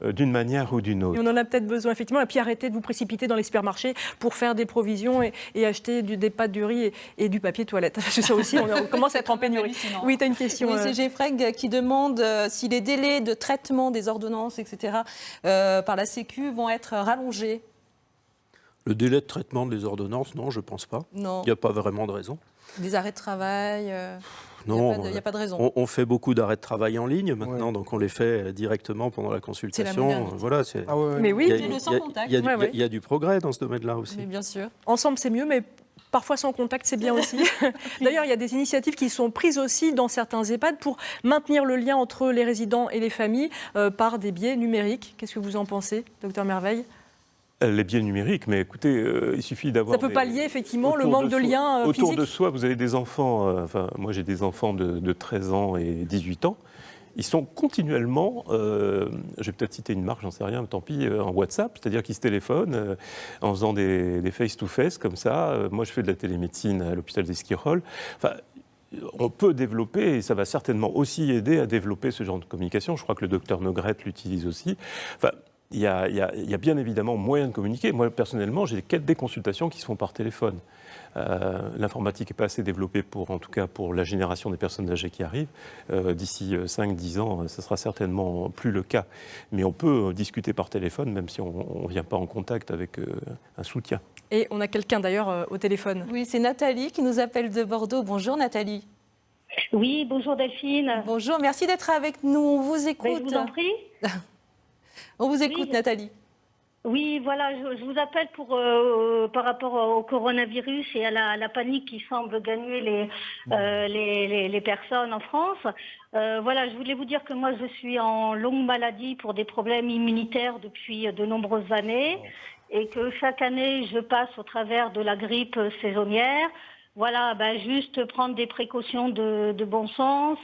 Speaker 11: d'une manière ou d'une autre.
Speaker 1: Et on en a peut-être besoin, effectivement. Et puis arrêtez de vous précipiter dans les supermarchés pour faire des provisions et acheter des pâtes, du riz et du papier toilette. Parce que ça aussi, on commence à être en pénurie. Oui, tu as une question.
Speaker 2: Oui, c'est Geffreg qui demande si les délais de traitement des ordonnances, etc., par la Sécu vont être rallongés.
Speaker 4: Le délai de traitement des ordonnances, non, je ne pense pas.
Speaker 2: Non.
Speaker 4: Il n'y a pas vraiment de raison.
Speaker 2: Des arrêts de travail
Speaker 4: Non,
Speaker 2: il n'y a pas de raison.
Speaker 4: On fait beaucoup d'arrêts de travail en ligne maintenant, donc on les fait directement pendant la consultation. Voilà,
Speaker 1: mais oui,
Speaker 4: il y a du progrès dans ce domaine-là aussi.
Speaker 2: Mais bien sûr.
Speaker 1: Ensemble, c'est mieux, mais parfois sans contact, c'est bien aussi. D'ailleurs, il y a des initiatives qui sont prises aussi dans certains EHPAD pour maintenir le lien entre les résidents et les familles par des biais numériques. Qu'est-ce que vous en pensez, Dr Merveille?
Speaker 11: Les biais numériques, mais écoutez, il suffit d'avoir...
Speaker 1: Ça peut pallier effectivement le manque de lien physique.
Speaker 11: Autour de soi, vous avez des enfants, moi j'ai des enfants de 13 ans et 18 ans, ils sont continuellement, je vais peut-être citer une marque, j'en sais rien, tant pis, en WhatsApp, c'est-à-dire qu'ils se téléphonent en faisant des face-to-face comme ça. Moi je fais de la télémédecine à l'hôpital d'Esquirol. On peut développer, et ça va certainement aussi aider à développer ce genre de communication. Je crois que le docteur Nogrette l'utilise aussi. Il y a bien évidemment moyen de communiquer. Moi, personnellement, j'ai des consultations qui se font par téléphone. L'informatique n'est pas assez développée, en tout cas pour la génération des personnes âgées qui arrivent. D'ici 5-10 ans, ce sera certainement plus le cas. Mais on peut discuter par téléphone, même si on ne vient pas en contact avec un soutien.
Speaker 1: Et on a quelqu'un d'ailleurs au téléphone.
Speaker 2: Oui, c'est Nathalie qui nous appelle de Bordeaux. Bonjour Nathalie.
Speaker 15: Oui, bonjour Delphine.
Speaker 2: Bonjour, merci d'être avec nous. On vous écoute.
Speaker 15: Je vous en prie.
Speaker 2: On vous écoute, Nathalie.
Speaker 15: Oui, voilà, je vous appelle par rapport au coronavirus et à la panique qui semble gagner les personnes en France. Voilà, je voulais vous dire que moi, je suis en longue maladie pour des problèmes immunitaires depuis de nombreuses années et que chaque année, je passe au travers de la grippe saisonnière. Voilà, juste prendre des précautions de bon sens,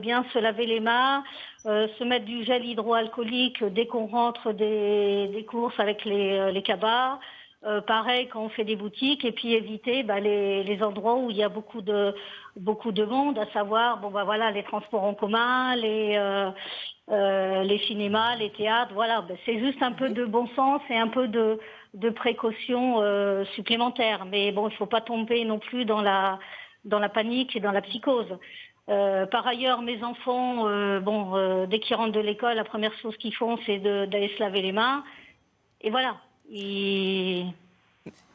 Speaker 15: bien se laver les mains, se mettre du gel hydroalcoolique dès qu'on rentre des courses avec les cabas. Pareil quand on fait des boutiques, et puis éviter les endroits où il y a beaucoup de monde, à savoir les transports en commun, les cinémas, les théâtres. Voilà, c'est juste un peu de bon sens et un peu de précautions supplémentaires. Mais bon, il ne faut pas tomber non plus dans la panique et dans la psychose. Par ailleurs, mes enfants, dès qu'ils rentrent de l'école, la première chose qu'ils font, c'est d'aller se laver les mains. Et voilà.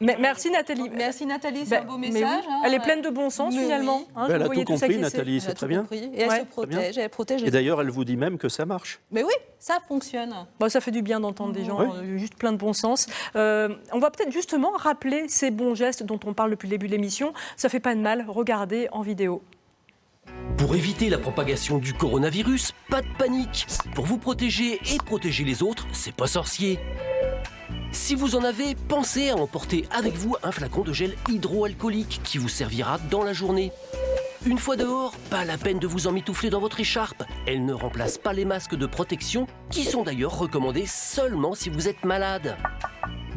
Speaker 1: Merci Nathalie.
Speaker 2: Merci Nathalie, c'est un beau message.
Speaker 1: Oui. Elle est pleine de bon sens finalement.
Speaker 4: Elle a tout compris, Nathalie, c'est très bien.
Speaker 2: Et elle se protège, elle protège.
Speaker 4: Et d'ailleurs, elle vous dit même que ça marche.
Speaker 2: Mais oui, ça fonctionne.
Speaker 1: Bon, ça fait du bien d'entendre des gens juste plein de bon sens. On va peut-être justement rappeler ces bons gestes dont on parle depuis le début de l'émission. Ça fait pas de mal, regardez en vidéo.
Speaker 7: Pour éviter la propagation du coronavirus, pas de panique. Pour vous protéger et protéger les autres, c'est pas sorcier. Si vous en avez, pensez à emporter avec vous un flacon de gel hydroalcoolique qui vous servira dans la journée. Une fois dehors, pas la peine de vous emmitoufler dans votre écharpe. Elle ne remplace pas les masques de protection qui sont d'ailleurs recommandés seulement si vous êtes malade.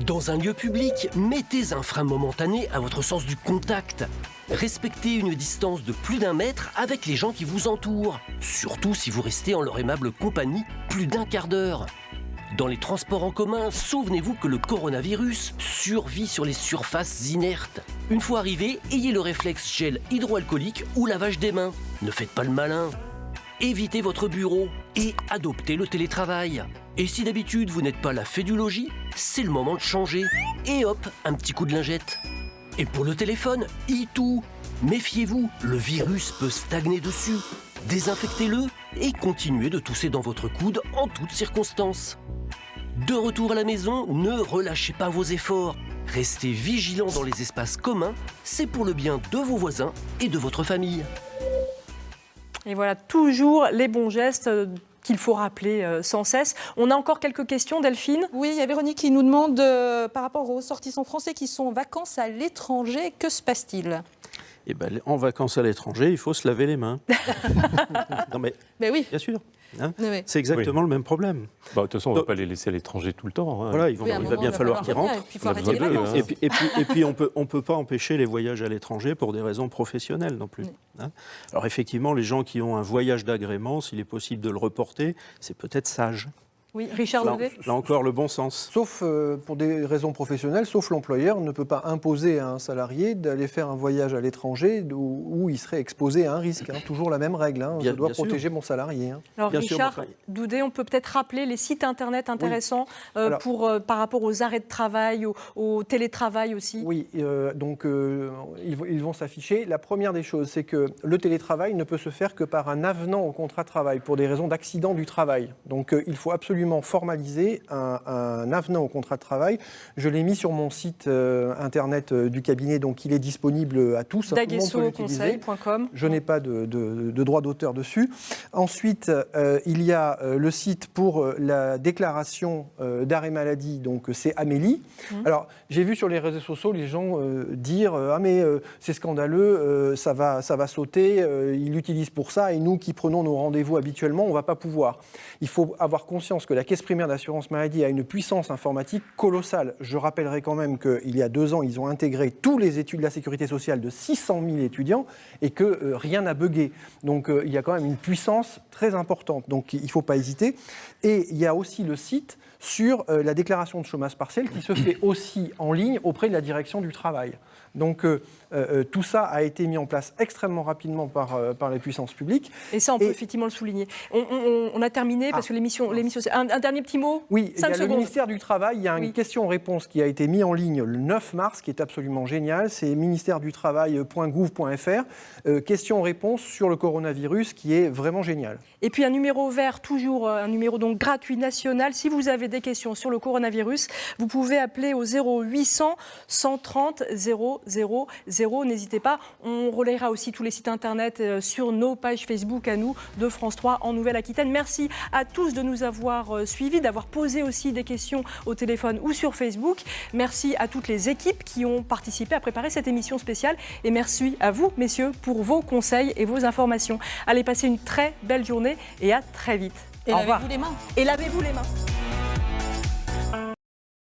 Speaker 7: Dans un lieu public, mettez un frein momentané à votre sens du contact. Respectez une distance de plus d'1 mètre avec les gens qui vous entourent, surtout si vous restez en leur aimable compagnie plus d'1 quart d'heure. Dans les transports en commun, souvenez-vous que le coronavirus survit sur les surfaces inertes. Une fois arrivé, ayez le réflexe gel hydroalcoolique ou lavage des mains. Ne faites pas le malin. Évitez votre bureau et adoptez le télétravail. Et si d'habitude vous n'êtes pas la fée du logis, c'est le moment de changer. Et hop, un petit coup de lingette. Et pour le téléphone, itou. Méfiez-vous, le virus peut stagner dessus. Désinfectez-le et continuez de tousser dans votre coude en toutes circonstances. De retour à la maison, ne relâchez pas vos efforts. Restez vigilants dans les espaces communs, c'est pour le bien de vos voisins et de votre famille.
Speaker 1: Et voilà, toujours les bons gestes qu'il faut rappeler sans cesse. On a encore quelques questions, Delphine ?
Speaker 2: Oui, il y a Véronique qui nous demande, par rapport aux ressortissants français qui sont en vacances à l'étranger, que se passe-t-il ?
Speaker 4: Eh ben, en vacances à l'étranger, il faut se laver les mains. Non mais
Speaker 2: oui.
Speaker 4: Bien sûr. Hein,
Speaker 2: oui.
Speaker 4: C'est exactement le même problème.
Speaker 11: De toute façon, on ne va pas les laisser à l'étranger tout le temps. Hein.
Speaker 4: Voilà, il va bien falloir qu'ils rentrent. Et puis on peut pas empêcher les voyages à l'étranger pour des raisons professionnelles non plus. Hein. Alors effectivement, les gens qui ont un voyage d'agrément, s'il est possible de le reporter, c'est peut-être sage.
Speaker 1: Oui, Richard Louvet.
Speaker 4: Là encore, le bon sens.
Speaker 3: Sauf pour des raisons professionnelles, sauf l'employeur ne peut pas imposer à un salarié d'aller faire un voyage à l'étranger où il serait exposé à un risque. Hein. Toujours la même règle. Hein. Je dois protéger mon salarié. Hein.
Speaker 1: Alors Richard Doudet, on peut peut-être rappeler les sites internet intéressants par rapport aux arrêts de travail, au télétravail aussi.
Speaker 3: Oui, donc ils vont s'afficher. La première des choses, c'est que le télétravail ne peut se faire que par un avenant au contrat de travail pour des raisons d'accident du travail. Donc il faut absolument formaliser un avenant au contrat de travail. Je l'ai mis sur mon site internet du cabinet, donc il est disponible à tous.
Speaker 1: Daguesseauconseil.com.
Speaker 3: Je n'ai pas de droit d'auteur dessus. Ensuite, il y a le site pour la déclaration d'arrêt maladie, donc c'est Amélie. Alors, j'ai vu sur les réseaux sociaux les gens dire « Ah mais c'est scandaleux, ça va sauter, ils l'utilisent pour ça et nous qui prenons nos rendez-vous habituellement, on ne va pas pouvoir ». Il faut avoir conscience que la Caisse primaire d'assurance maladie a une puissance informatique colossale. Je rappellerai quand même qu'il y a 2 ans, ils ont intégré tous les études de la sécurité sociale de 600 000 étudiants et que rien n'a bugué. Donc il y a quand même une puissance très importante. Donc il ne faut pas hésiter. Et il y a aussi le site sur la déclaration de chômage partiel qui se fait aussi en ligne auprès de la direction du travail. Donc tout ça a été mis en place extrêmement rapidement par les puissances publiques.
Speaker 1: Et ça, on peut effectivement le souligner. On a terminé parce que l'émission... Un dernier petit mot ?
Speaker 3: Oui, il y a
Speaker 1: 5 secondes.
Speaker 3: Le ministère du Travail, il y a une question-réponse qui a été mise en ligne le 9 mars, qui est absolument génial. C'est ministèredutravail.gouv.fr. Question-réponse sur le coronavirus qui est vraiment génial.
Speaker 1: Et puis un numéro vert, toujours un numéro donc gratuit national. Si vous avez des questions sur le coronavirus, vous pouvez appeler au 0800 130 000. N'hésitez pas. On relayera aussi tous les sites internet sur nos pages Facebook à nous de France 3 en Nouvelle-Aquitaine. Merci à tous de nous avoir suivis, d'avoir posé aussi des questions au téléphone ou sur Facebook. Merci à toutes les équipes qui ont participé à préparer cette émission spéciale. Et merci à vous, messieurs, pour vos conseils et vos informations. Allez, passez une très belle journée et à très vite.
Speaker 2: Et lavez-vous les mains.
Speaker 1: Et lavez-vous les mains.